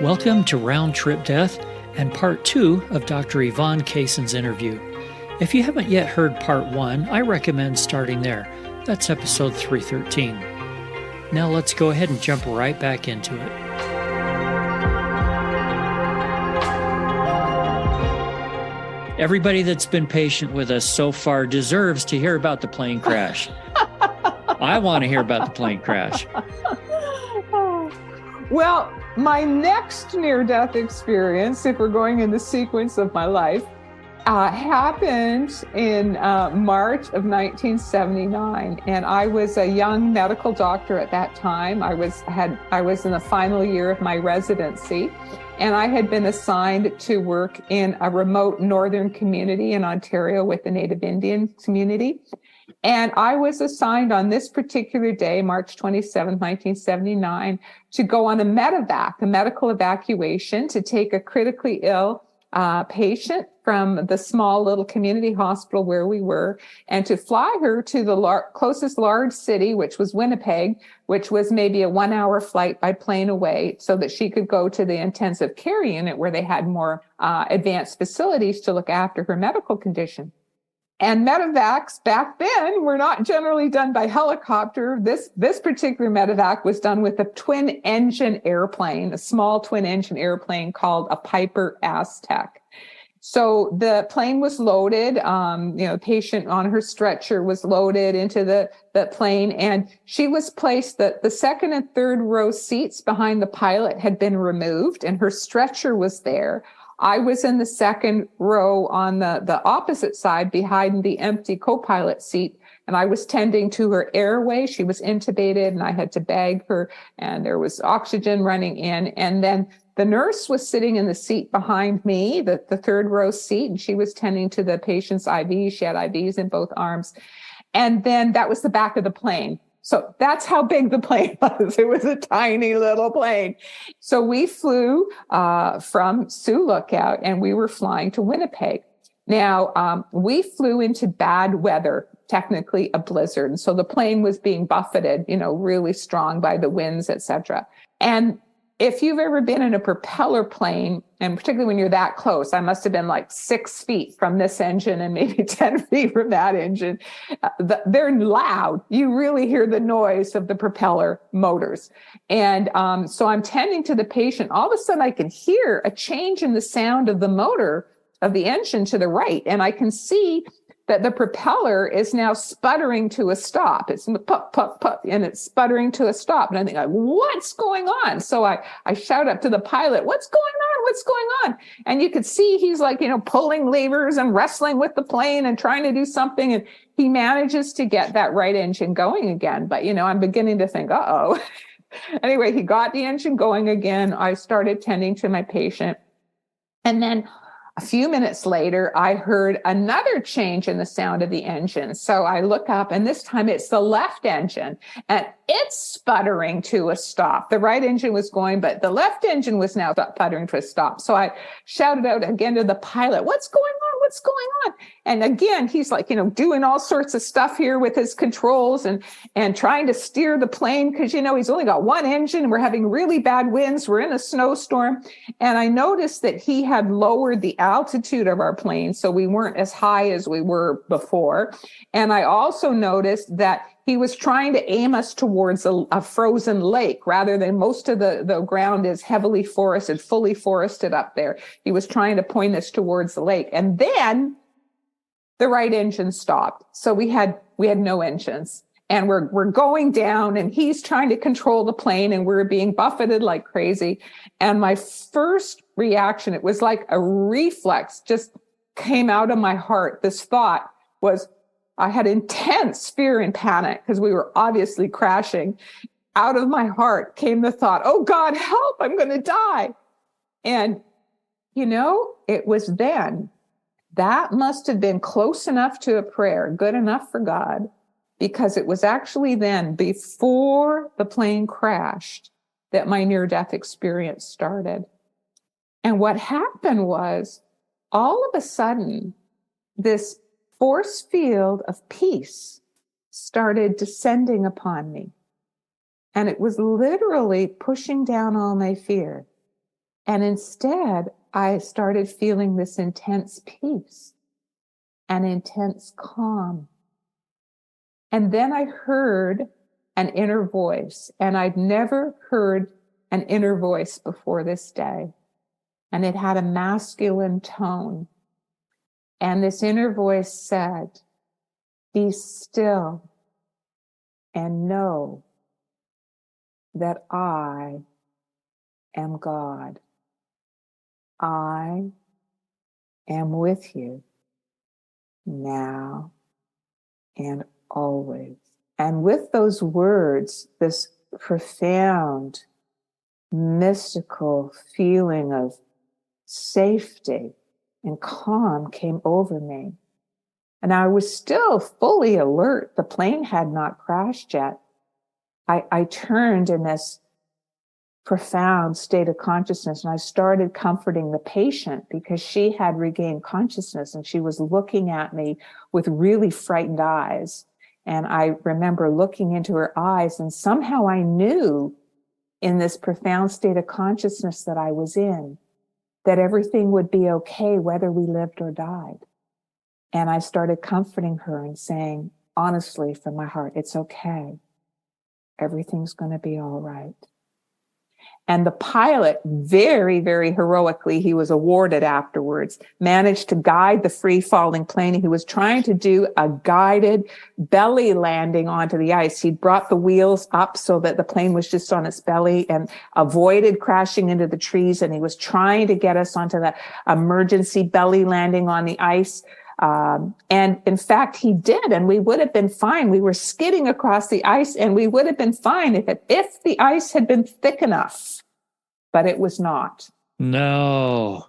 Welcome to Round Trip Death and part 2 of Dr. Yvonne Kason's interview. If you haven't yet heard part 1, I recommend starting there. That's episode 313. Now let's go ahead and jump right back into it. Everybody that's been patient with us so far deserves to hear about the plane crash. I want to hear about the plane crash. Well, my next near-death experience, if we're going in the sequence of my life, happened in March of 1979, and I was a young medical doctor at that time. I was in the final year of my residency, and I had been assigned to work in a remote northern community in Ontario with the Native Indian community. And I was assigned on this particular day, March 27, 1979, to go on a medi-vac, a medical evacuation, to take a critically ill patient from the small little community hospital where we were, and to fly her to the closest large city, which was Winnipeg, which was maybe a 1-hour flight by plane away, so that she could go to the intensive care unit where they had more advanced facilities to look after her medical condition. And medevacs back then were not generally done by helicopter. This particular medevac was done with a twin-engine airplane, a small twin-engine airplane called a Piper Aztec. So the plane was loaded. The patient on her stretcher was loaded into the plane, and she was placed. The second and third row seats behind the pilot had been removed, and her stretcher was there. I was in the second row on the opposite side behind the empty co-pilot seat, and I was tending to her airway. She was intubated, and I had to bag her, and there was oxygen running in. And then the nurse was sitting in the seat behind me, the third row seat, and she was tending to the patient's IV. She had IVs in both arms. And then that was the back of the plane. So that's how big the plane was. It was a tiny little plane. So we flew from Sioux Lookout, and we were flying to Winnipeg. Now, we flew into bad weather, technically a blizzard. And so the plane was being buffeted, really strong by the winds, et cetera. And if you've ever been in a propeller plane, and particularly when you're that close, I must have been like 6 feet from this engine and maybe 10 feet from that engine. They're loud. You really hear the noise of the propeller motors. And so I'm tending to the patient. All of a sudden, I can hear a change in the sound of the motor of the engine to the right. And I can see that the propeller is now sputtering to a stop. It's puff, puff, puff, and it's sputtering to a stop. And I think, what's going on? So I shout up to the pilot, what's going on? What's going on? And you could see he's like, pulling levers and wrestling with the plane and trying to do something. And he manages to get that right engine going again. But, I'm beginning to think, uh-oh. Anyway, he got the engine going again. I started tending to my patient. And then a few minutes later, I heard another change in the sound of the engine. So I look up, and this time it's the left engine, and it's sputtering to a stop. The right engine was going, but the left engine was now sputtering to a stop. So I shouted out again to the pilot, what's going on? What's going on? And again, he's like, doing all sorts of stuff here with his controls and trying to steer the plane because, he's only got one engine and we're having really bad winds. We're in a snowstorm. And I noticed that he had lowered the altitude of our plane, so we weren't as high as we were before. And I also noticed that he was trying to aim us towards a frozen lake rather than most of the ground is heavily forested, fully forested up there. He was trying to point us towards the lake. And then the right engine stopped. So we had no engines. And we're going down, and he's trying to control the plane, and we're being buffeted like crazy. And my first reaction, it was like a reflex, just came out of my heart. This thought was, I had intense fear and panic because we were obviously crashing. Out of my heart came the thought, oh God, help, I'm going to die. And, it was then, that must have been close enough to a prayer, good enough for God, because it was actually then, before the plane crashed, that my near-death experience started. And what happened was, all of a sudden, this force field of peace started descending upon me. And it was literally pushing down all my fear. And instead, I started feeling this intense peace and intense calm. And then I heard an inner voice, and I'd never heard an inner voice before this day. And it had a masculine tone. And this inner voice said, "Be still and know that I am God. I am with you now and always." And with those words, this profound, mystical feeling of safety and calm came over me. And I was still fully alert. The plane had not crashed yet. I turned in this profound state of consciousness, and I started comforting the patient because she had regained consciousness and she was looking at me with really frightened eyes. And I remember looking into her eyes, and somehow I knew in this profound state of consciousness that I was in, that everything would be okay whether we lived or died. And I started comforting her and saying, honestly, from my heart, it's okay. Everything's going to be all right. And the pilot, very, very heroically, he was awarded afterwards, managed to guide the free-falling plane. He was trying to do a guided belly landing onto the ice. He brought the wheels up so that the plane was just on its belly and avoided crashing into the trees. And he was trying to get us onto the emergency belly landing on the ice. And in fact, he did, and we would have been fine. We were skidding across the ice, and we would have been fine if the ice had been thick enough, but it was not. No.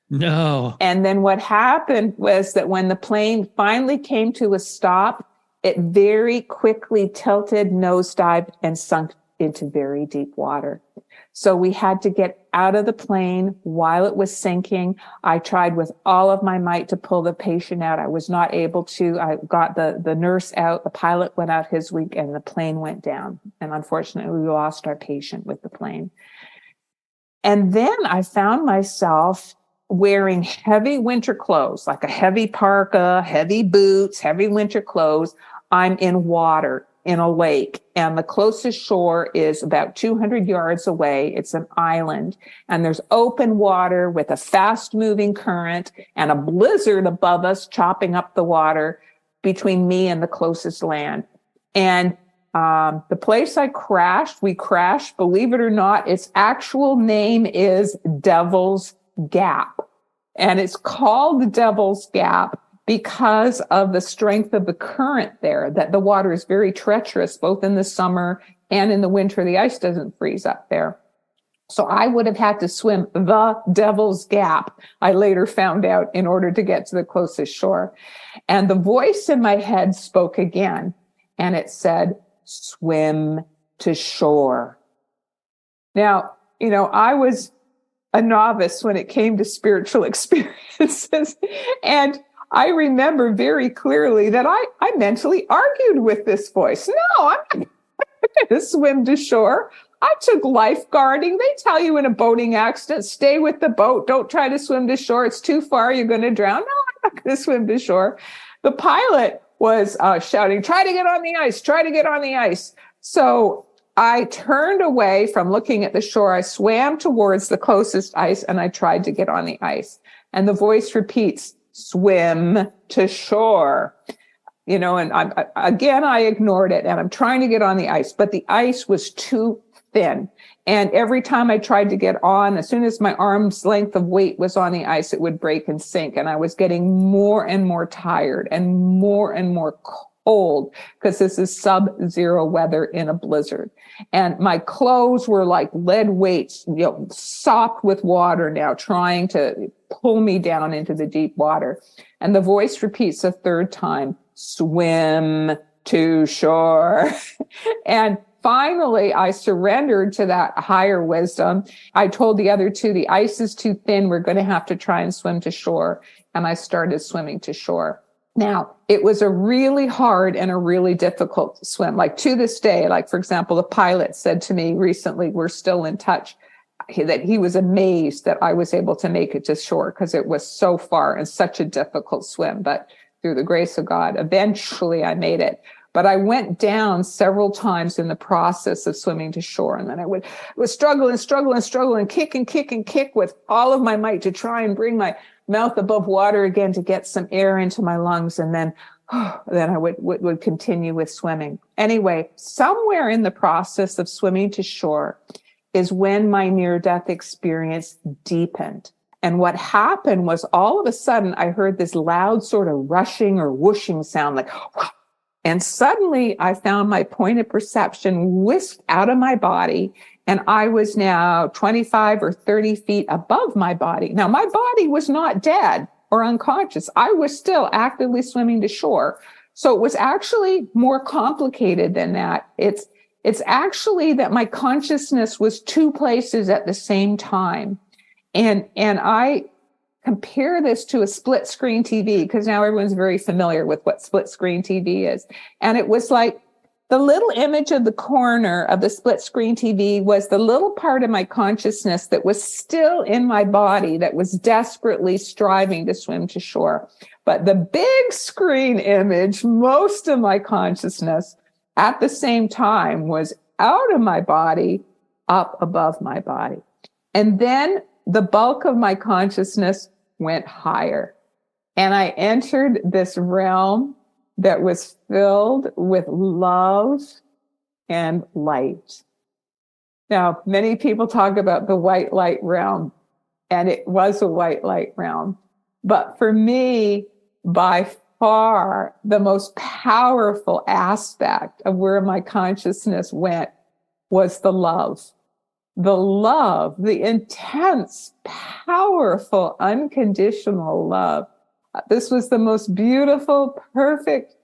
And then what happened was that when the plane finally came to a stop, it very quickly tilted, nosedived, and sunk into very deep water. So we had to get out of the plane while it was sinking. I tried with all of my might to pull the patient out. I was not able to. I got the nurse out. The pilot went out his week, and the plane went down. And unfortunately, we lost our patient with the plane. And then I found myself wearing heavy winter clothes, like a heavy parka, heavy boots, heavy winter clothes. I'm in water in a lake, and the closest shore is about 200 yards away. It's an island, and there's open water with a fast moving current and a blizzard above us chopping up the water between me and the closest land. And the place we crashed, believe it or not, its actual name is Devil's Gap. And it's called the Devil's Gap because of the strength of the current there, that the water is very treacherous, both in the summer and in the winter. The ice doesn't freeze up there. So I would have had to swim the Devil's Gap, I later found out, in order to get to the closest shore. And the voice in my head spoke again, and it said, "Swim to shore." Now, I was a novice when it came to spiritual experiences, and I remember very clearly that I mentally argued with this voice. No, I'm not going to swim to shore. I took lifeguarding. They tell you in a boating accident, stay with the boat. Don't try to swim to shore. It's too far. You're going to drown. No, I'm not going to swim to shore. The pilot was shouting, "Try to get on the ice. Try to get on the ice." So I turned away from looking at the shore. I swam towards the closest ice, and I tried to get on the ice. And the voice repeats, "Swim to shore." And I ignored it, and I'm trying to get on the ice, but the ice was too thin. And every time I tried to get on, as soon as my arm's length of weight was on the ice, it would break and sink. And I was getting more and more tired and more cold, because this is sub-zero weather in a blizzard. And my clothes were like lead weights, soaked with water now, trying to pull me down into the deep water. And the voice repeats a third time, "Swim to shore." And finally, I surrendered to that higher wisdom. I told the other two, the ice is too thin. We're going to have to try and swim to shore. And I started swimming to shore. Now, it was a really hard and a really difficult swim. Like to this day, like, for example, the pilot said to me recently, we're still in touch. that he was amazed that I was able to make it to shore because it was so far and such a difficult swim. But through the grace of God, eventually I made it. But I went down several times in the process of swimming to shore. And then I would struggle and kick with all of my might to try and bring my mouth above water again to get some air into my lungs. And then I would continue with swimming. Anyway, somewhere in the process of swimming to shore is when my near-death experience deepened. And what happened was all of a sudden I heard this loud sort of rushing or whooshing sound, like, and suddenly I found my point of perception whisked out of my body, and I was now 25 or 30 feet above my body. Now, my body was not dead or unconscious. I was still actively swimming to shore. So it was actually more complicated than that. It's actually that my consciousness was two places at the same time. And I compare this to a split screen TV, because now everyone's very familiar with what split screen TV is. And it was like the little image of the corner of the split screen TV was the little part of my consciousness that was still in my body, that was desperately striving to swim to shore. But the big screen image, most of my consciousness at the same time was out of my body, up above my body. And then the bulk of my consciousness went higher. And I entered this realm that was filled with love and light. Now, many people talk about the white light realm, and it was a white light realm. But for me, by far, the most powerful aspect of where my consciousness went was the love. The love, the intense, powerful, unconditional love. This was the most beautiful, perfect,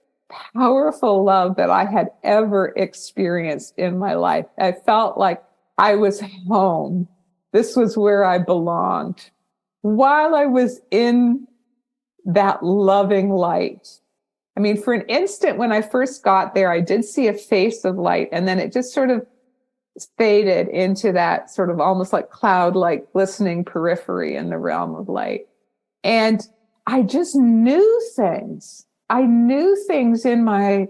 powerful love that I had ever experienced in my life. I felt like I was home. This was where I belonged. While I was in that loving light, I mean, for an instant when I first got there, I did see a face of light, and then it just sort of faded into that sort of almost like cloud-like glistening periphery in the realm of light. And I just knew things. I knew things in my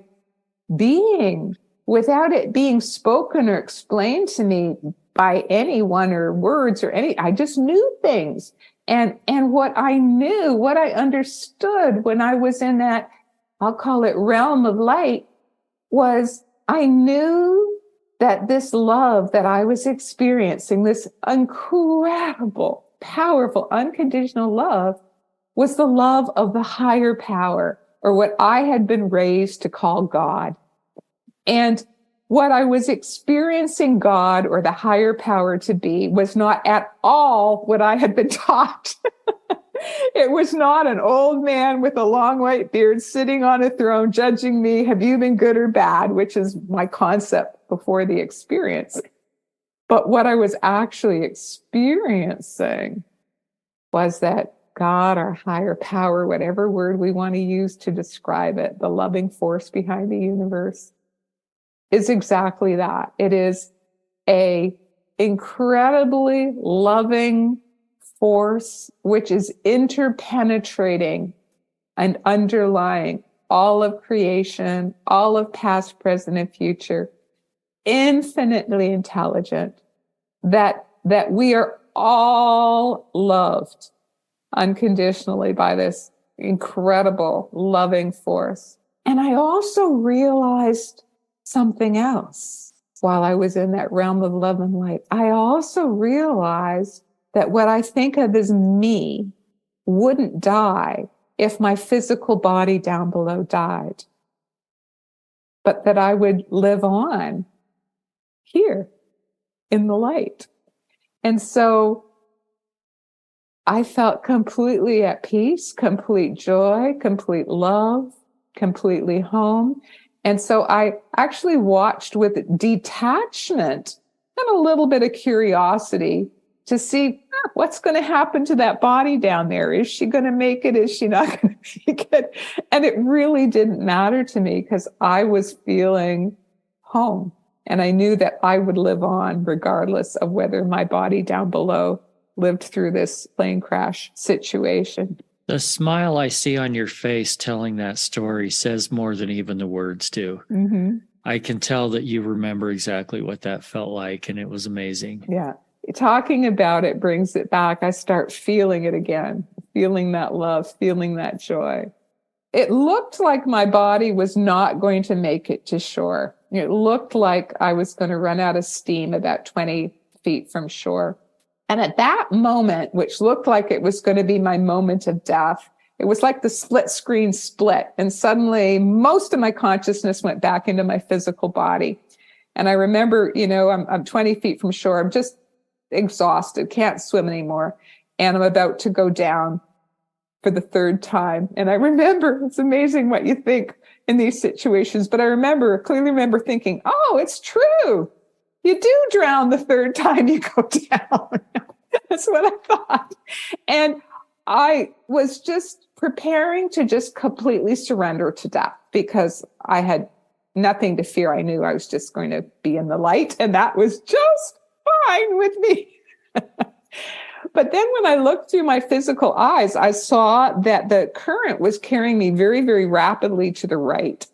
being without it being spoken or explained to me by anyone or words or I just knew things. And what I knew, what I understood when I was in that, I'll call it realm of light, was I knew that this love that I was experiencing, this incredible, powerful, unconditional love, was the love of the higher power, or what I had been raised to call God. And what I was experiencing God or the higher power to be was not at all what I had been taught. It was not an old man with a long white beard sitting on a throne judging me, have you been good or bad, which is my concept before the experience. But what I was actually experiencing was that God, our higher power, whatever word we want to use to describe it, the loving force behind the universe, is exactly that. It is a incredibly loving force which is interpenetrating and underlying all of creation, all of past, present, and future, infinitely intelligent, that we are all loved unconditionally by this incredible loving force. And I also realized something else while I was in that realm of love and light. I also realized that what I think of as me wouldn't die if my physical body down below died, but that I would live on here in the light. And so I felt completely at peace, complete joy, complete love, completely home. And so I actually watched with detachment and a little bit of curiosity to see what's going to happen to that body down there. Is she going to make it? Is she not going to make it? And it really didn't matter to me because I was feeling home. And I knew that I would live on regardless of whether my body down below lived through this plane crash situation. The smile I see on your face telling that story says more than even the words do. Mm-hmm. I can tell that you remember exactly what that felt like, and it was amazing. Yeah. Talking about it brings it back. I start feeling it again, feeling that love, feeling that joy. It looked like my body was not going to make it to shore. It looked like I was going to run out of steam about 20 feet from shore. And at that moment, which looked like it was going to be my moment of death, it was like the split screen split. And suddenly most of my consciousness went back into my physical body. And I remember, I'm 20 feet from shore. I'm just exhausted, can't swim anymore. And I'm about to go down for the third time. And I remember, it's amazing what you think in these situations, but I clearly remember thinking, oh, it's true. You do drown the third time you go down. That's what I thought. And I was just preparing to just completely surrender to death because I had nothing to fear. I knew I was just going to be in the light, and that was just fine with me. But then when I looked through my physical eyes, I saw that the current was carrying me very, very rapidly to the right,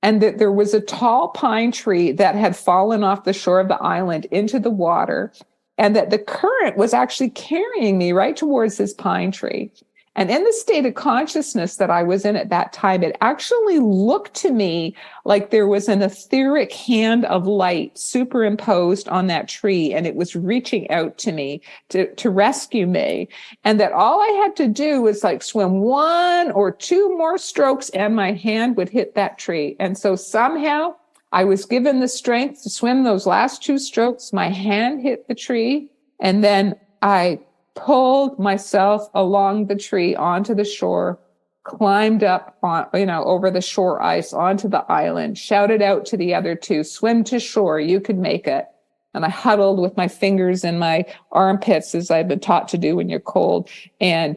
and that there was a tall pine tree that had fallen off the shore of the island into the water, and that the current was actually carrying me right towards this pine tree. And in the state of consciousness that I was in at that time, it actually looked to me like there was an etheric hand of light superimposed on that tree, and it was reaching out to me to rescue me. And that all I had to do was like swim 1 or 2 more strokes and my hand would hit that tree. And so somehow I was given the strength to swim those last 2 strokes. My hand hit the tree, and then I pulled myself along the tree onto the shore, climbed up on, over the shore ice onto the island, shouted out to the other 2, swim to shore, you could make it. And I huddled with my fingers in my armpits, as I've been taught to do when you're cold, and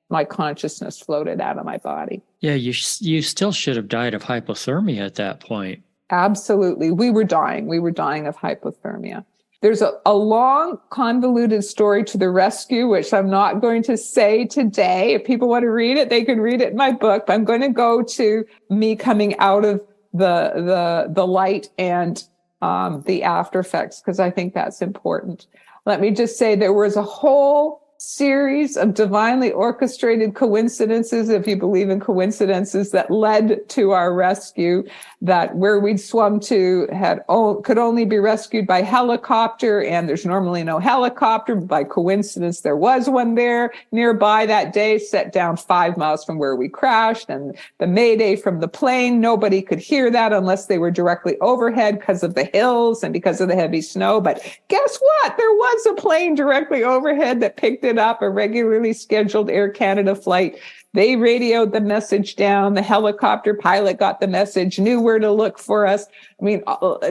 my consciousness floated out of my body. Yeah, you still should have died of hypothermia at that point. Absolutely. We were dying of hypothermia. There's a long, convoluted story to the rescue, which I'm not going to say today. If people want to read it, they can read it in my book. But I'm going to go to me coming out of the light and the after effects, because I think that's important. Let me just say there was a whole series of divinely orchestrated coincidences, if you believe in coincidences, that led to our rescue, that where we'd swum to could only be rescued by helicopter, and there's normally no helicopter. By coincidence, there was one there nearby that day, set down 5 miles from where we crashed, and the mayday from the plane, nobody could hear that unless they were directly overhead because of the hills and because of the heavy snow. But guess what? There was a plane directly overhead that picked it up, a regularly scheduled Air Canada flight. They radioed the message down. The helicopter pilot got the message, knew where to look for us. I mean,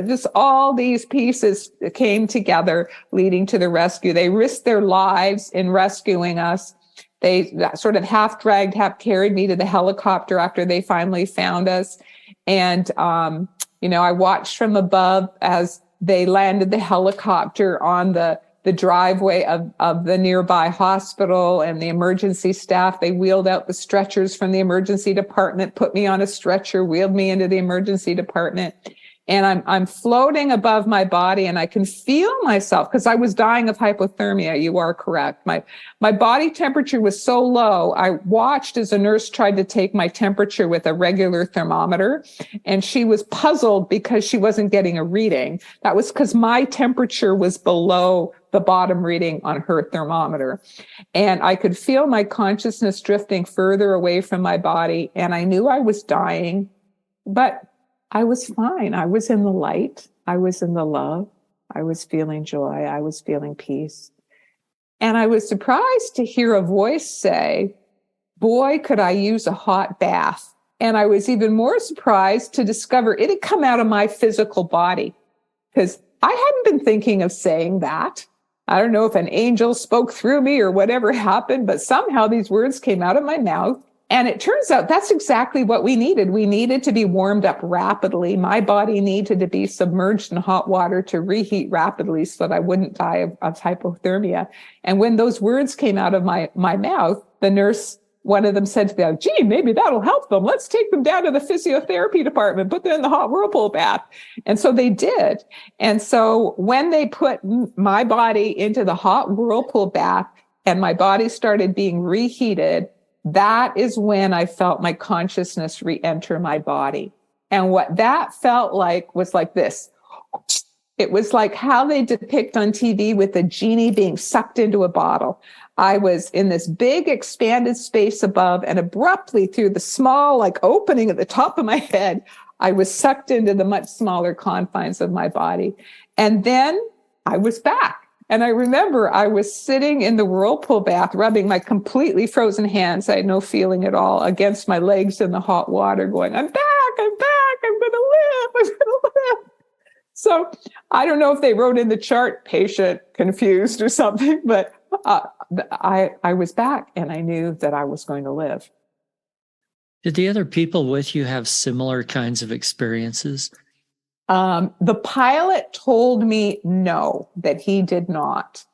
just all these pieces came together, leading to the rescue. They risked their lives in rescuing us. They sort of half dragged, half carried me to the helicopter after they finally found us. And, I watched from above as they landed the helicopter on the driveway of the nearby hospital, and the emergency staff, they wheeled out the stretchers from the emergency department, put me on a stretcher, wheeled me into the emergency department. And I'm floating above my body, and I can feel myself, because I was dying of hypothermia. You are correct. My body temperature was so low. I watched as a nurse tried to take my temperature with a regular thermometer, and she was puzzled because she wasn't getting a reading. That was because my temperature was below the bottom reading on her thermometer. And I could feel my consciousness drifting further away from my body. And I knew I was dying, but I was fine. I was in the light. I was in the love. I was feeling joy. I was feeling peace. And I was surprised to hear a voice say, boy, could I use a hot bath. And I was even more surprised to discover it had come out of my physical body, because I hadn't been thinking of saying that. I don't know if an angel spoke through me or whatever happened, but somehow these words came out of my mouth. And it turns out that's exactly what we needed. We needed to be warmed up rapidly. My body needed to be submerged in hot water to reheat rapidly so that I wouldn't die of hypothermia. And when those words came out of my mouth, the nurse, one of them said to them, gee, maybe that'll help them. Let's take them down to the physiotherapy department, put them in the hot whirlpool bath. And so they did. And so when they put my body into the hot whirlpool bath and my body started being reheated, that is when I felt my consciousness re-enter my body. And what that felt like was like this. It was like how they depict on TV with a genie being sucked into a bottle. I was in this big expanded space above, and abruptly through the small like opening at the top of my head, I was sucked into the much smaller confines of my body. And then I was back. And I remember I was sitting in the whirlpool bath, rubbing my completely frozen hands, I had no feeling at all, against my legs in the hot water, going, I'm back, I'm going to live, I'm going to live. So I don't know if they wrote in the chart, patient confused or something, but I was back and I knew that I was going to live. Did the other people with you have similar kinds of experiences? The pilot told me no, that he did not.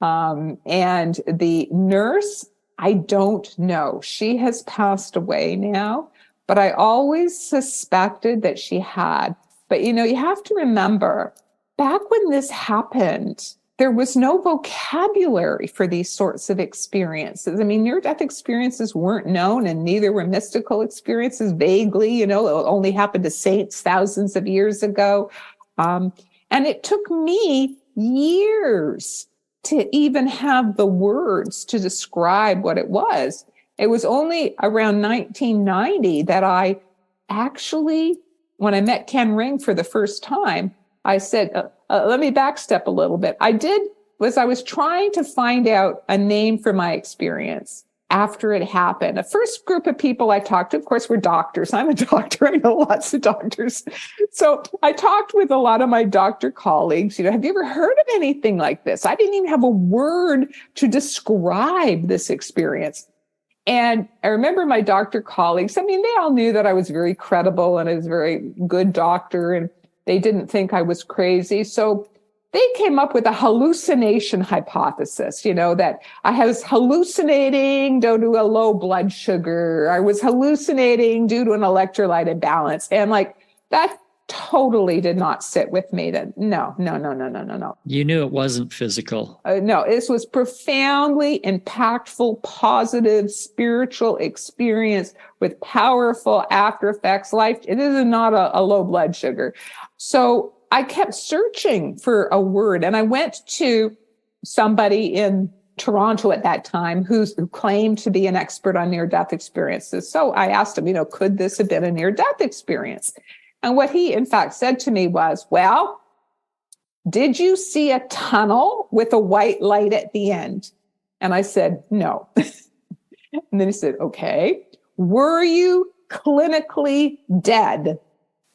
And the nurse, I don't know. She has passed away now, but I always suspected that she had. But, you have to remember, back when this happened, there was no vocabulary for these sorts of experiences. I mean, near-death experiences weren't known, and neither were mystical experiences vaguely, it only happened to saints thousands of years ago. And it took me years to even have the words to describe what it was. It was only around 1990 that I actually, when I met Ken Ring for the first time, I said, let me backstep a little bit. I was trying to find out a name for my experience after it happened. The first group of people I talked to, of course, were doctors. I'm a doctor. I know lots of doctors. So I talked with a lot of my doctor colleagues. Have you ever heard of anything like this? I didn't even have a word to describe this experience. And I remember my doctor colleagues, they all knew that I was very credible and I was a very good doctor, and they didn't think I was crazy. So they came up with a hallucination hypothesis, that I was hallucinating due to a low blood sugar. I was hallucinating due to an electrolyte imbalance. And that totally did not sit with me. That no. You knew it wasn't physical. No, this was profoundly impactful, positive, spiritual experience with powerful after effects. It is not a low blood sugar. So I kept searching for a word, and I went to somebody in Toronto at that time who claimed to be an expert on near-death experiences. So I asked him, could this have been a near-death experience? And what he, in fact, said to me was, well, did you see a tunnel with a white light at the end? And I said, no. And then he said, okay. Were you clinically dead?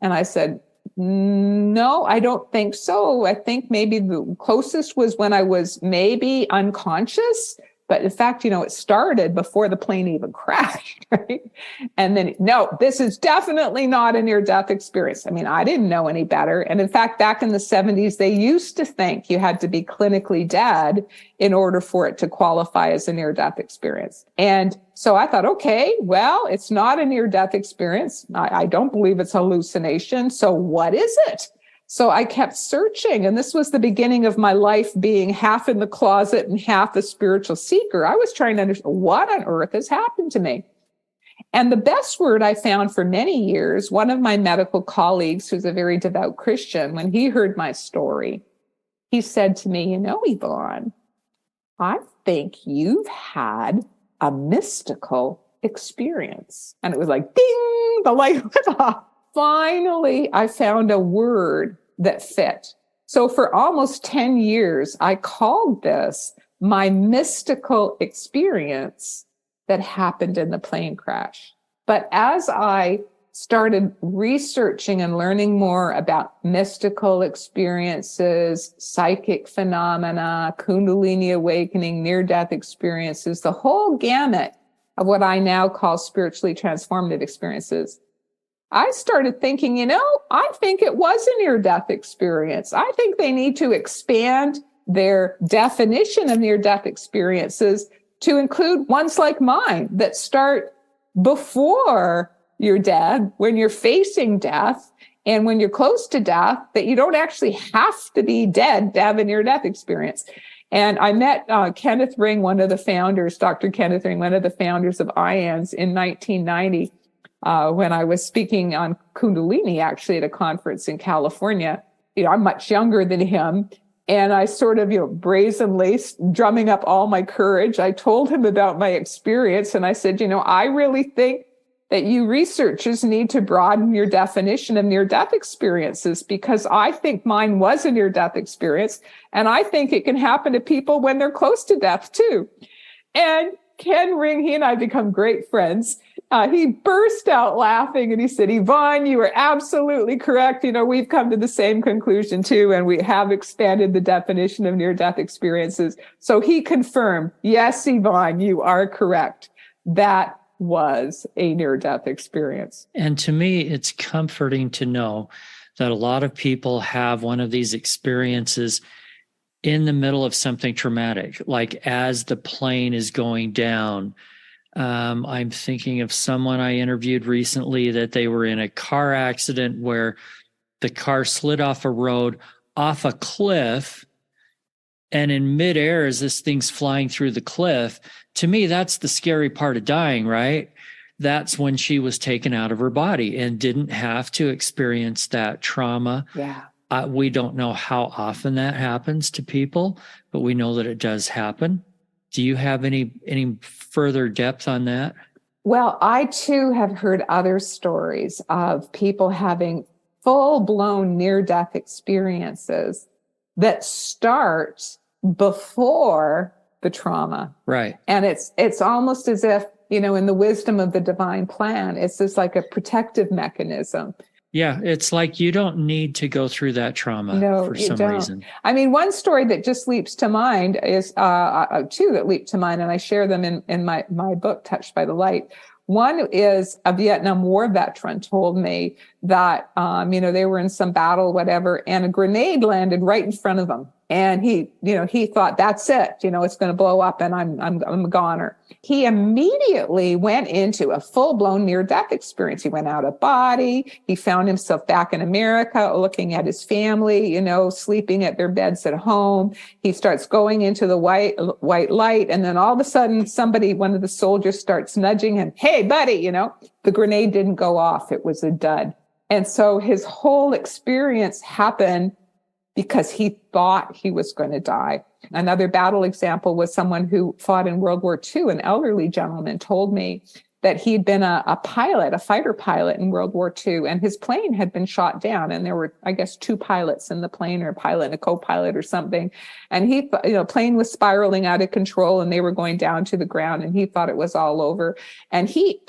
And I said, no, I don't think so. I think maybe the closest was when I was maybe unconscious. But in fact, it started before the plane even crashed, right? And then, no, this is definitely not a near-death experience. I didn't know any better. And in fact, back in the 70s, they used to think you had to be clinically dead in order for it to qualify as a near-death experience. And so I thought, okay, well, it's not a near-death experience. I don't believe it's hallucination. So what is it? So I kept searching, and this was the beginning of my life being half in the closet and half a spiritual seeker. I was trying to understand what on earth has happened to me. And the best word I found for many years, one of my medical colleagues, who's a very devout Christian, when he heard my story, he said to me, Yvonne, I think you've had a mystical experience. And it was like, ding, the light went off. Finally, I found a word that fit. So for almost 10 years, I called this my mystical experience that happened in the plane crash. But as I started researching and learning more about mystical experiences, psychic phenomena, Kundalini awakening, near-death experiences, the whole gamut, of what I now call spiritually transformative experiences, I started thinking, I think it was a near-death experience. I think they need to expand their definition of near-death experiences to include ones like mine that start before you're dead, when you're facing death, and when you're close to death, that you don't actually have to be dead to have a near-death experience. And I met Kenneth Ring, one of the founders, Dr. Kenneth Ring, one of the founders of IANDS in 1990, when I was speaking on Kundalini, actually, at a conference in California. I'm much younger than him. And I sort of, brazenly drumming up all my courage, I told him about my experience. And I said, I really think that you researchers need to broaden your definition of near-death experiences, because I think mine was a near-death experience. And I think it can happen to people when they're close to death too. And Ken Ring, he and I become great friends. He burst out laughing and he said, Yvonne, you are absolutely correct. We've come to the same conclusion too, and we have expanded the definition of near-death experiences. So he confirmed, yes, Yvonne, you are correct. That was a near-death experience. And to me, it's comforting to know that a lot of people have one of these experiences in the middle of something traumatic, like as the plane is going down. I'm thinking of someone I interviewed recently that they were in a car accident where the car slid off a road, off a cliff, and in midair as this thing's flying through the cliff. To me, that's the scary part of dying, right? That's when she was taken out of her body and didn't have to experience that trauma. Yeah. We don't know how often that happens to people, but we know that it does happen. Do you have any further depth on that? Well, I too have heard other stories of people having full-blown near-death experiences that start before the trauma. Right. And it's almost as if, in the wisdom of the divine plan, it's just like a protective mechanism. Yeah, it's like you don't need to go through that trauma for some reason. I mean, one story that just leaps to mind is two that leap to mind, and I share them in my book, Touched by the Light. One is a Vietnam War veteran told me that, they were in some battle, whatever, and a grenade landed right in front of him. And he thought, that's it, it's going to blow up and I'm a goner. He immediately went into a full-blown near-death experience. He went out of body. He found himself back in America, looking at his family, sleeping at their beds at home. He starts going into the white light. And then all of a sudden, one of the soldiers starts nudging him. Hey, buddy, the grenade didn't go off. It was a dud. And so his whole experience happened because he thought he was going to die. Another battle example was someone who fought in World War II. An elderly gentleman told me that he'd been a pilot, a fighter pilot in World War II, and his plane had been shot down. And there were, I guess, two pilots in the plane, or a pilot and a co-pilot or something. And plane was spiraling out of control and they were going down to the ground, and he thought it was all over. And he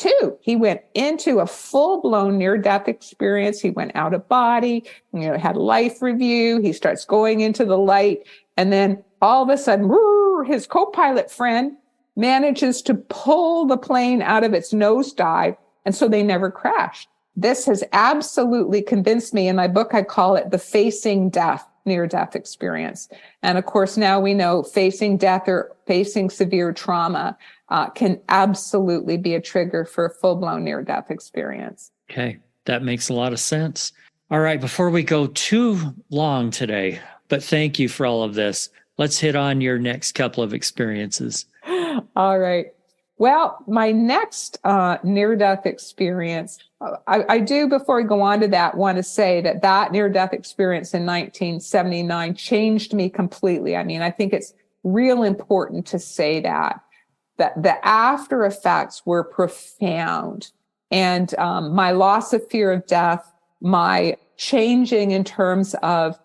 went into a full-blown near-death experience. He went out of body, had life review. He starts going into the light. And then all of a sudden, his co-pilot friend manages to pull the plane out of its nosedive. And so they never crashed. This has absolutely convinced me. In my book, I call it the facing death, near-death experience. And of course, now we know facing death or facing severe trauma can absolutely be a trigger for a full-blown near-death experience. Okay, that makes a lot of sense. All right, before we go too long today, but thank you for all of this, let's hit on your next couple of experiences. All right. Well, my next near-death experience, I do, before we go on to that, want to say that near-death experience in 1979 changed me completely. I mean, I think it's real important to say that the after effects were profound. And my loss of fear of death, my changing in terms of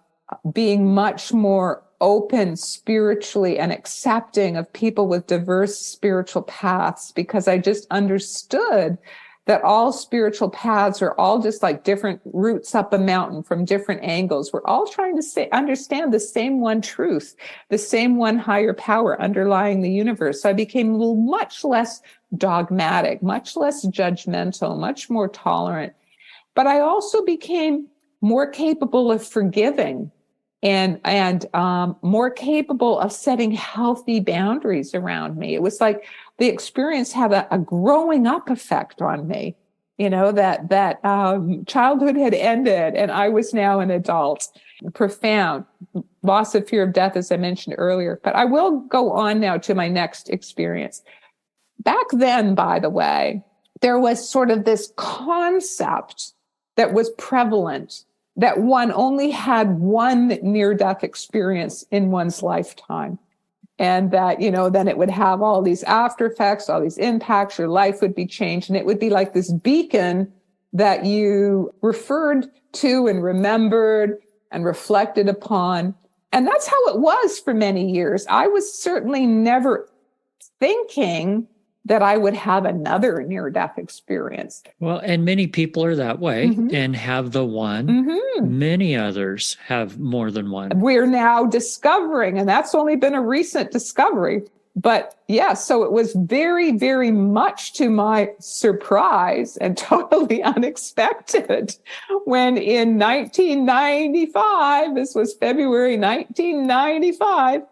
being much more open spiritually and accepting of people with diverse spiritual paths, because I just understood that all spiritual paths are all just like different routes up a mountain from different angles. We're all trying to understand the same one truth, the same one higher power underlying the universe. So I became much less dogmatic, much less judgmental, much more tolerant. But I also became more capable of forgiving and more capable of setting healthy boundaries around me. It was like the experience had a growing up effect on me, that childhood had ended and I was now an adult. Profound loss of fear of death, as I mentioned earlier. But I will go on now to my next experience. Back then, by the way, there was sort of this concept that was prevalent that one only had one near-death experience in one's lifetime. And that, then it would have all these after effects, all these impacts, your life would be changed. And it would be like this beacon that you referred to and remembered and reflected upon. And that's how it was for many years. I was certainly never thinking that I would have another near-death experience. Well, and many people are that way and have the one. Many others have more than one. We're now discovering, and that's only been a recent discovery. But yeah, so it was very, very much to my surprise and totally unexpected when in 1995, this was February 1995,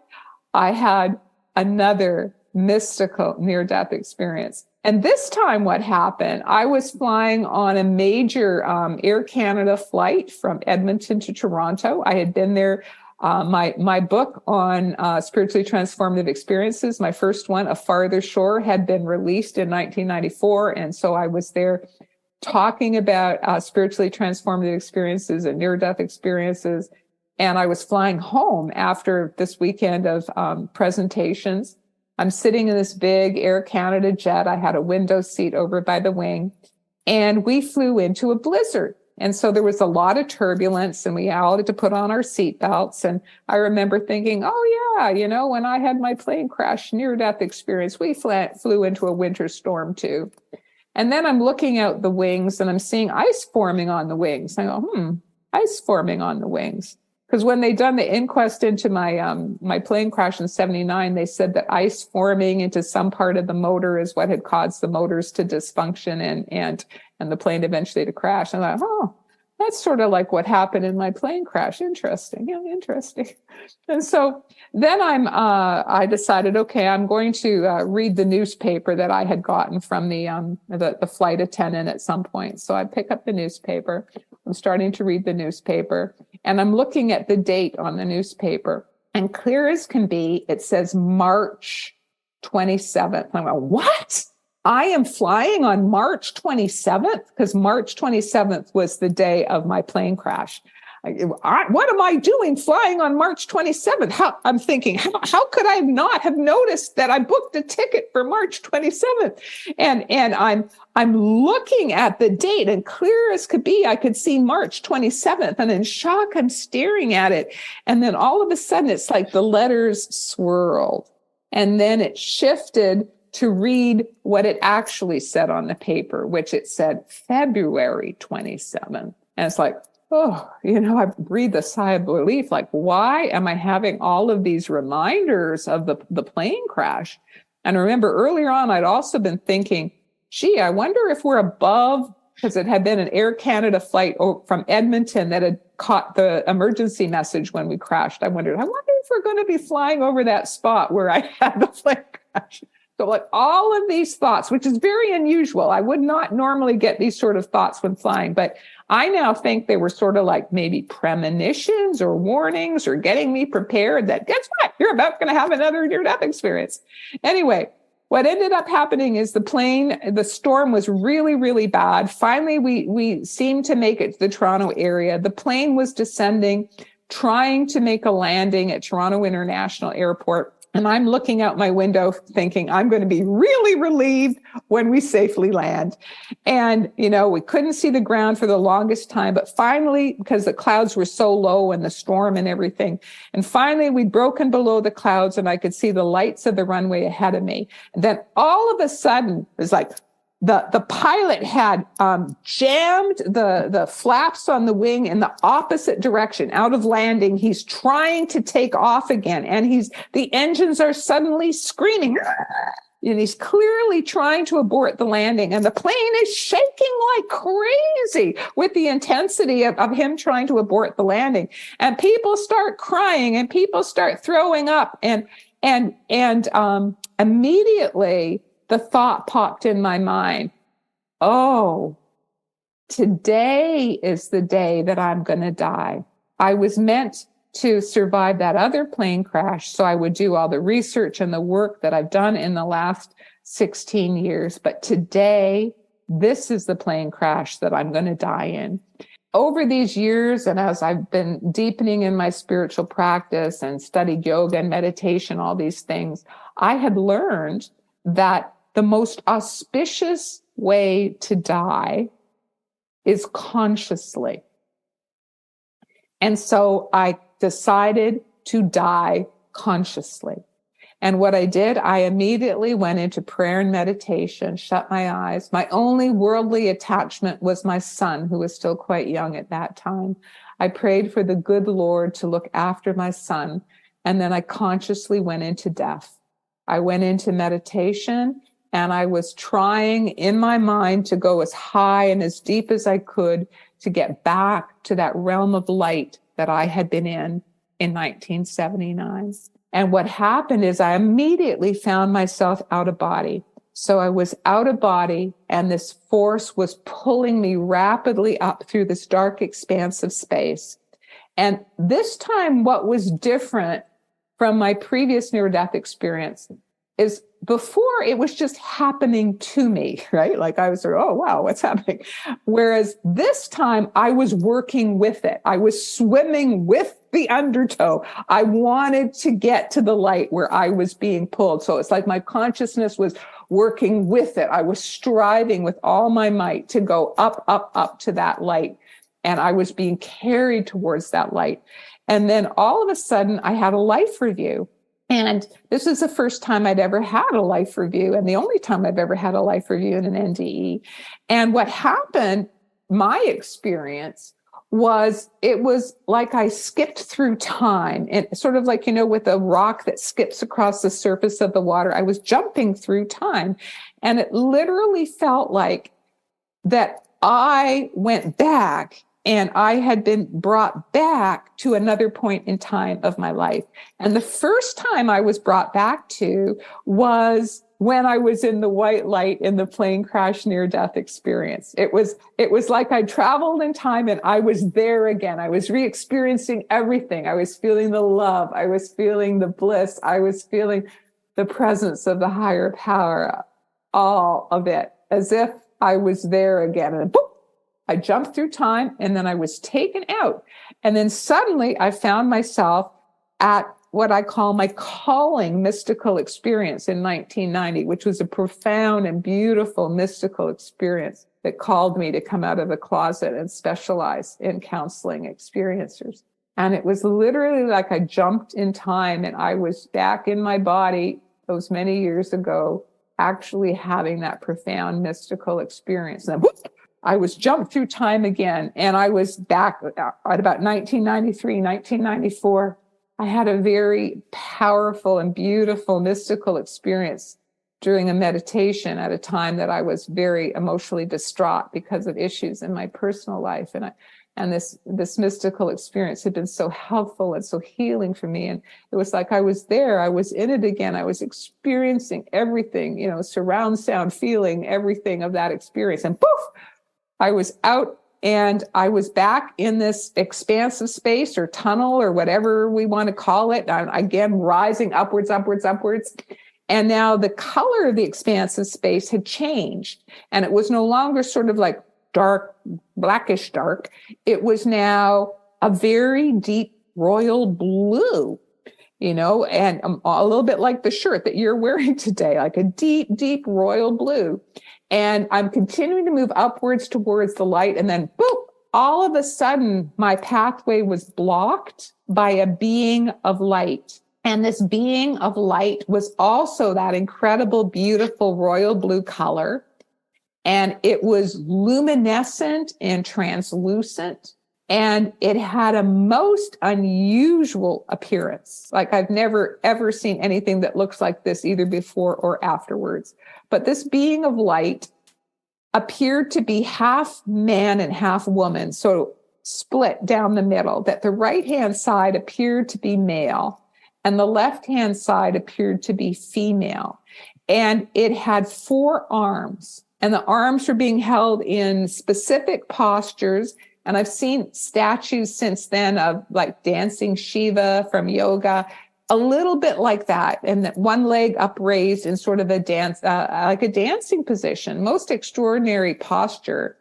I had another mystical near-death experience. And this time what happened, I was flying on a major Air Canada flight from Edmonton to Toronto. I had been there. My book on spiritually transformative experiences, my first one, A Farther Shore, had been released in 1994. And so I was there talking about spiritually transformative experiences and near-death experiences. And I was flying home after this weekend of presentations. I'm sitting in this big Air Canada jet. I had a window seat over by the wing, and we flew into a blizzard. And so there was a lot of turbulence, and we all had to put on our seatbelts. And I remember thinking, oh yeah, when I had my plane crash near-death experience, we flew into a winter storm too. And then I'm looking out the wings, and I'm seeing ice forming on the wings. I go, ice forming on the wings. Because when they done the inquest into my plane crash in 79, they said that ice forming into some part of the motor is what had caused the motors to dysfunction and the plane eventually to crash. And I thought, that's sort of like what happened in my plane crash. Interesting. Yeah, interesting. And so then I decided, okay, I'm going to read the newspaper that I had gotten from the flight attendant at some point. So I pick up the newspaper. I'm starting to read the newspaper, and I'm looking at the date on the newspaper, and clear as can be, it says March 27th. I'm like, what? I am flying on March 27th? Because March 27th was the day of my plane crash. What am I doing flying on March 27th? I'm thinking, how could I not have noticed that I booked a ticket for March 27th? And I'm looking at the date, and clear as could be, I could see March 27th. And in shock, I'm staring at it. And then all of a sudden, it's like the letters swirled. And then it shifted to read what it actually said on the paper, which it said February 27th. And it's like, I breathed a sigh of relief. Like, why am I having all of these reminders of the plane crash? And remember earlier on, I'd also been thinking, gee, I wonder if we're above, because it had been an Air Canada flight from Edmonton that had caught the emergency message when we crashed. I wonder if we're going to be flying over that spot where I had the plane crash. So like all of these thoughts, which is very unusual. I would not normally get these sort of thoughts when flying, but I now think they were sort of like maybe premonitions or warnings or getting me prepared that, guess what? You're about going to have another near-death experience. Anyway, what ended up happening is the storm was really, really bad. Finally, we seemed to make it to the Toronto area. The plane was descending, trying to make a landing at Toronto International Airport. And I'm looking out my window thinking, I'm going to be really relieved when we safely land. And, we couldn't see the ground for the longest time, but finally, because the clouds were so low and the storm and everything, and finally we'd broken below the clouds and I could see the lights of the runway ahead of me. And then all of a sudden, it was like the pilot had jammed the flaps on the wing in the opposite direction out of landing. He's trying to take off again, and the engines are suddenly screaming. And he's clearly trying to abort the landing, and the plane is shaking like crazy with the intensity of him trying to abort the landing. And people start crying, and people start throwing up, and immediately the thought popped in my mind, oh, today is the day that I'm going to die. I was meant to survive that other plane crash, so I would do all the research and the work that I've done in the last 16 years. But today, this is the plane crash that I'm going to die in. Over these years, and as I've been deepening in my spiritual practice and studied yoga and meditation, all these things, I had learned that the most auspicious way to die is consciously. And so I decided to die consciously. And what I did, I immediately went into prayer and meditation, shut my eyes. My only worldly attachment was my son, who was still quite young at that time. I prayed for the good Lord to look after my son. And then I consciously went into death. I went into meditation, and I was trying in my mind to go as high and as deep as I could to get back to that realm of light that I had been in 1979. And what happened is I immediately found myself out of body. So I was out of body, and this force was pulling me rapidly up through this dark expanse of space. And this time, what was different from my previous near-death experience is before it was just happening to me, right? Like I was sort of, oh, wow, what's happening? Whereas this time I was working with it. I was swimming with the undertow. I wanted to get to the light where I was being pulled. So it's like my consciousness was working with it. I was striving with all my might to go up, up, up to that light. And I was being carried towards that light. And then all of a sudden I had a life review. And this is the first time I'd ever had a life review, and the only time I've ever had a life review in an NDE. And what happened, my experience, was it was like I skipped through time, and sort of like, with a rock that skips across the surface of the water. I was jumping through time, and it literally felt like that I went back and I had been brought back to another point in time of my life. And the first time I was brought back to was when I was in the white light in the plane crash near-death experience. It was like I traveled in time and I was there again. I was re-experiencing everything. I was feeling the love. I was feeling the bliss. I was feeling the presence of the higher power, all of it, as if I was there again. And boop, I jumped through time, and then I was taken out. And then suddenly I found myself at what I call my calling mystical experience in 1990, which was a profound and beautiful mystical experience that called me to come out of the closet and specialize in counseling experiencers. And it was literally like I jumped in time, and I was back in my body those many years ago, actually having that profound mystical experience. And then, whoop, I was jumped through time again, and I was back at about 1993, 1994. I had a very powerful and beautiful mystical experience during a meditation at a time that I was very emotionally distraught because of issues in my personal life. And this mystical experience had been so helpful and so healing for me. And it was like I was there, I was in it again. I was experiencing everything, surround sound, feeling everything of that experience. And poof, I was out, and I was back in this expansive space or tunnel or whatever we want to call it. Again, rising upwards, upwards, upwards. And now the color of the expansive space had changed. And it was no longer sort of like dark, blackish dark. It was now a very deep royal blue, and a little bit like the shirt that you're wearing today, like a deep, deep royal blue. And I'm continuing to move upwards towards the light. And then, boop, all of a sudden, my pathway was blocked by a being of light. And this being of light was also that incredible, beautiful royal blue color. And it was luminescent and translucent. And it had a most unusual appearance. Like I've never, ever seen anything that looks like this either before or afterwards. But this being of light appeared to be half man and half woman, so split down the middle, that the right-hand side appeared to be male and the left-hand side appeared to be female. And it had 4 arms, and the arms were being held in specific postures. And I've seen statues since then of like dancing Shiva from yoga, a little bit like that. And that one leg upraised in sort of a dance, like a dancing position, most extraordinary posture.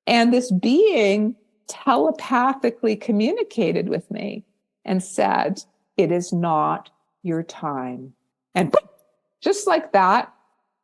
And this being telepathically communicated with me and said, "It is not your time." And just like that,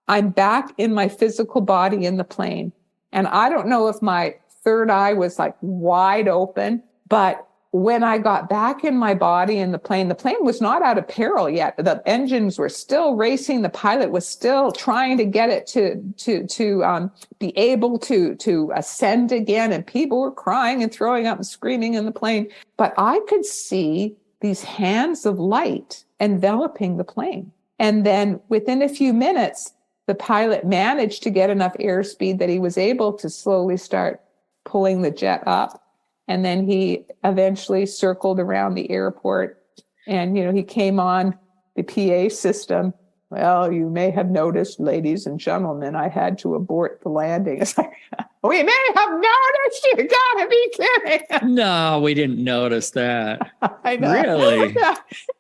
I'm back in my physical body in the plane. And I don't know if my third eye was like wide open, but when I got back in my body in the plane was not out of peril yet. The engines were still racing. The pilot was still trying to get it to be able to ascend again. And people were crying and throwing up and screaming in the plane. But I could see these hands of light enveloping the plane. And then within a few minutes, the pilot managed to get enough airspeed that he was able to slowly start pulling the jet up. And then he eventually circled around the airport and, he came on the PA system. "Well, you may have noticed, ladies and gentlemen, I had to abort the landing." It's like, "We may have noticed, you gotta be kidding." No, we didn't notice that. I know. Really?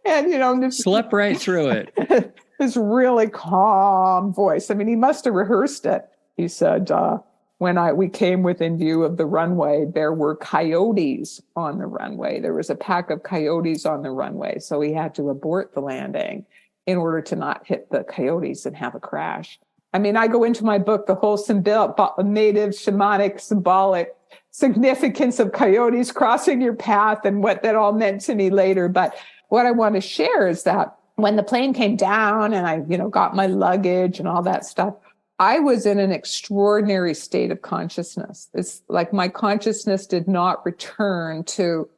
And, slept right through it. This really calm voice. I mean, he must have rehearsed it. He said, when we came within view of the runway, there were coyotes on the runway. There was a pack of coyotes on the runway. So we had to abort the landing in order to not hit the coyotes and have a crash. I mean, I go into my book, the whole native shamanic symbolic significance of coyotes crossing your path and what that all meant to me later. But what I want to share is that when the plane came down and I, got my luggage and all that stuff, I was in an extraordinary state of consciousness. It's like my consciousness did not return to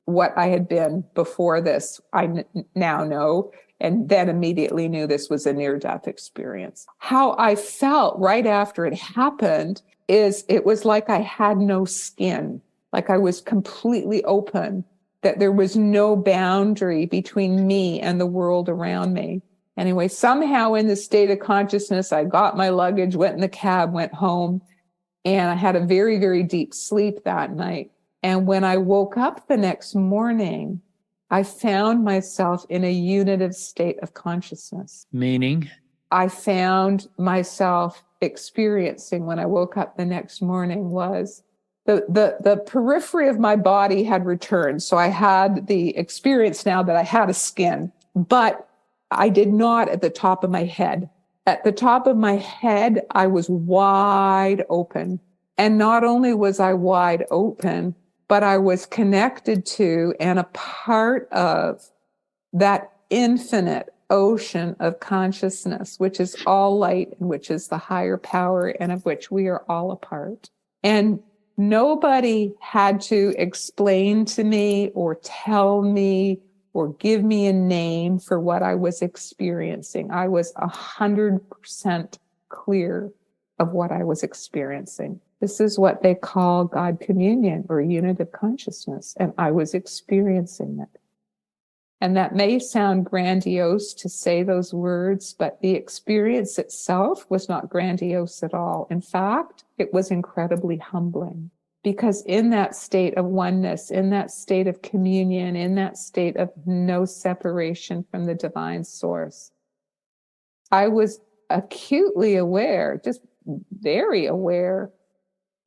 what I had been before this. I now know, and then immediately knew this was a near-death experience. How I felt right after it happened is it was like I had no skin, like I was completely open, that there was no boundary between me and the world around me. Anyway, somehow in this state of consciousness, I got my luggage, went in the cab, went home, and I had a very, very deep sleep that night. And when I woke up the next morning, I found myself in a unitive state of consciousness. Meaning? I found myself experiencing when I woke up the next morning was the periphery of my body had returned. So I had the experience now that I had a skin, but I did not at the top of my head. At the top of my head, I was wide open. And not only was I wide open, but I was connected to and a part of that infinite ocean of consciousness, which is all light and which is the higher power and of which we are all a part. And nobody had to explain to me or tell me or give me a name for what I was experiencing. I was 100% clear of what I was experiencing. This is what they call God communion or unitive consciousness, and I was experiencing it. And that may sound grandiose to say those words, but the experience itself was not grandiose at all. In fact, it was incredibly humbling. Because in that state of oneness, in that state of communion, in that state of no separation from the divine source, I was acutely aware, just very aware,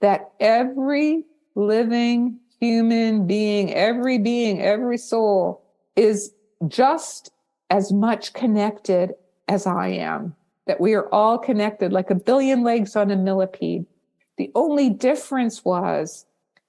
that every living human being, every soul is just as much connected as I am, that we are all connected like a billion legs on a millipede. The only difference was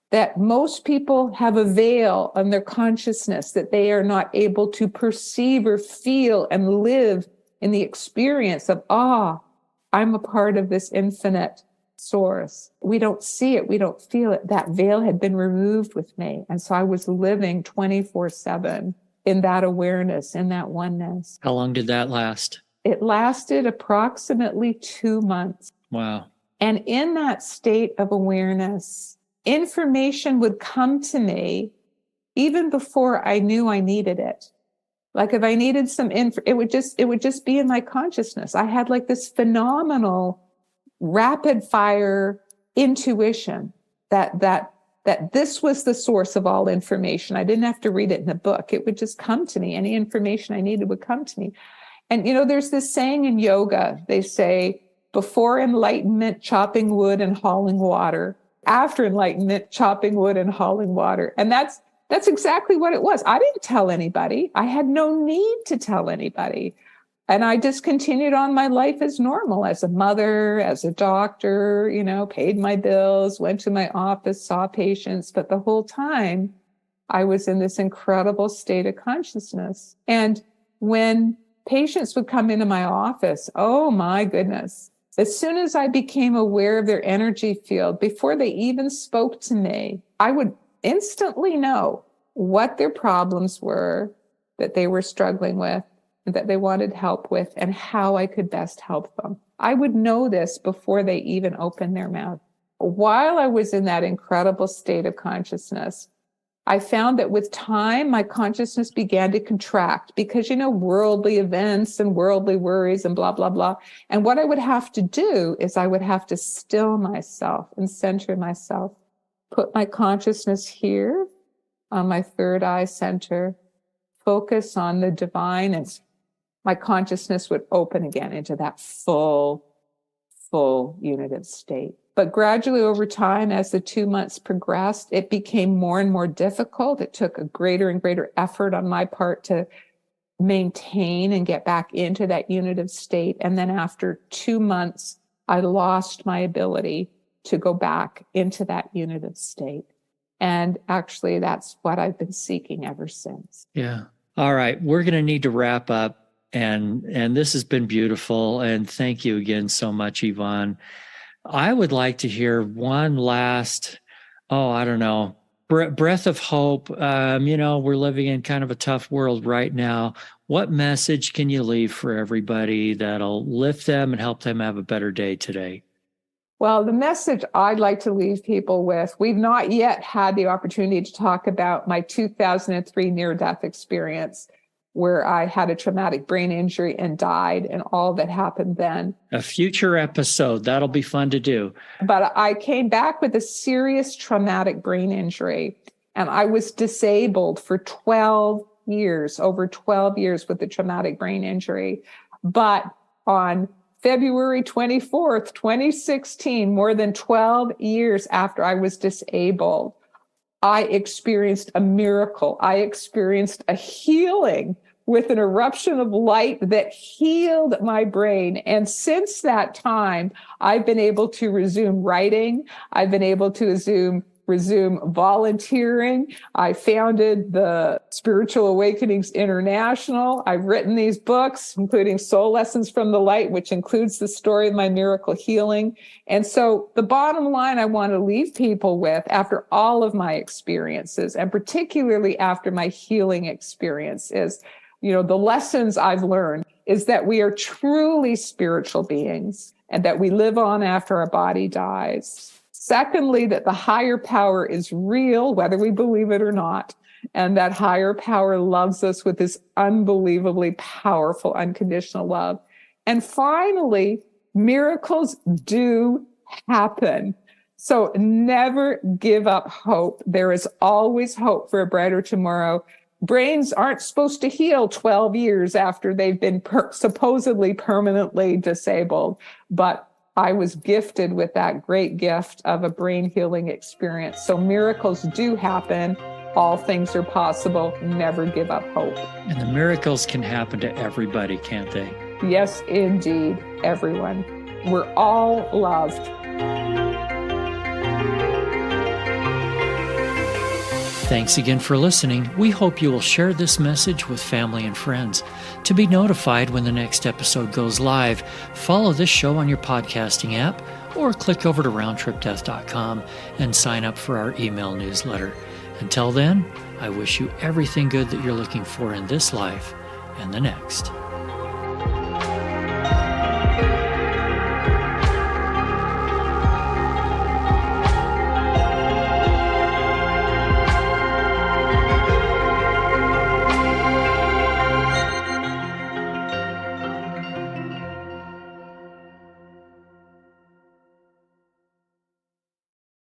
that most people have a veil on their consciousness that they are not able to perceive or feel and live in the experience of, I'm a part of this infinite source. We don't see it. We don't feel it. That veil had been removed with me. And so I was living 24/7 in that awareness, in that oneness. How long did that last? It lasted approximately 2 months. Wow. And in that state of awareness, information would come to me even before I knew I needed it. Like if I needed some it would just be in my consciousness. I had like this phenomenal rapid fire intuition that this was the source of all information. I didn't have to read it in a book. It would just come to me. Any information I needed would come to me. And, there's this saying in yoga, they say, before enlightenment, chopping wood and hauling water. After enlightenment, chopping wood and hauling water. And that's exactly what it was. I didn't tell anybody. I had no need to tell anybody. And I just continued on my life as normal, as a mother, as a doctor, paid my bills, went to my office, saw patients. But the whole time I was in this incredible state of consciousness. And when patients would come into my office, oh my goodness, as soon as I became aware of their energy field, before they even spoke to me, I would instantly know what their problems were that they were struggling with, that they wanted help with, and how I could best help them. I would know this before they even opened their mouth. While I was in that incredible state of consciousness, I found that with time, my consciousness began to contract because, worldly events and worldly worries and blah, blah, blah. And what I would have to do is I would have to still myself and center myself, put my consciousness here on my third eye center, focus on the divine, and my consciousness would open again into that full unitive state. But gradually over time, as the 2 months progressed, it became more and more difficult. It took a greater and greater effort on my part to maintain and get back into that unitive state. And then after 2 months, I lost my ability to go back into that unitive state. And actually, that's what I've been seeking ever since. Yeah. All right. We're going to need to wrap up. And this has been beautiful. And thank you again so much, Yvonne. I would like to hear one last, breath of hope. We're living in kind of a tough world right now. What message can you leave for everybody that'll lift them and help them have a better day today? Well, the message I'd like to leave people with, we've not yet had the opportunity to talk about my 2003 near-death experience, where I had a traumatic brain injury and died, and all that happened then. A future episode. That'll be fun to do. But I came back with a serious traumatic brain injury, and I was disabled for 12 years, over 12 years with the traumatic brain injury. But on February 24th, 2016, more than 12 years after I was disabled, I experienced a miracle. I experienced a healing with an eruption of light that healed my brain. And since that time, I've been able to resume writing. I've been able to resume volunteering. I founded the Spiritual Awakenings International. I've written these books, including Soul Lessons from the Light, which includes the story of my miracle healing. And so the bottom line I want to leave people with after all of my experiences, and particularly after my healing experience, is, the lessons I've learned is that we are truly spiritual beings and that we live on after our body dies. Secondly, that the higher power is real, whether we believe it or not, and that higher power loves us with this unbelievably powerful, unconditional love. And finally, miracles do happen. So never give up hope. There is always hope for a brighter tomorrow. Brains aren't supposed to heal 12 years after they've been supposedly permanently disabled, but I was gifted with that great gift of a brain healing experience. So miracles do happen. All things are possible. Never give up hope. And the miracles can happen to everybody, can't they? Yes, indeed. Everyone. We're all loved. Thanks again for listening. We hope you will share this message with family and friends. To be notified when the next episode goes live, follow this show on your podcasting app or click over to roundtripdeath.com and sign up for our email newsletter. Until then, I wish you everything good that you're looking for in this life and the next.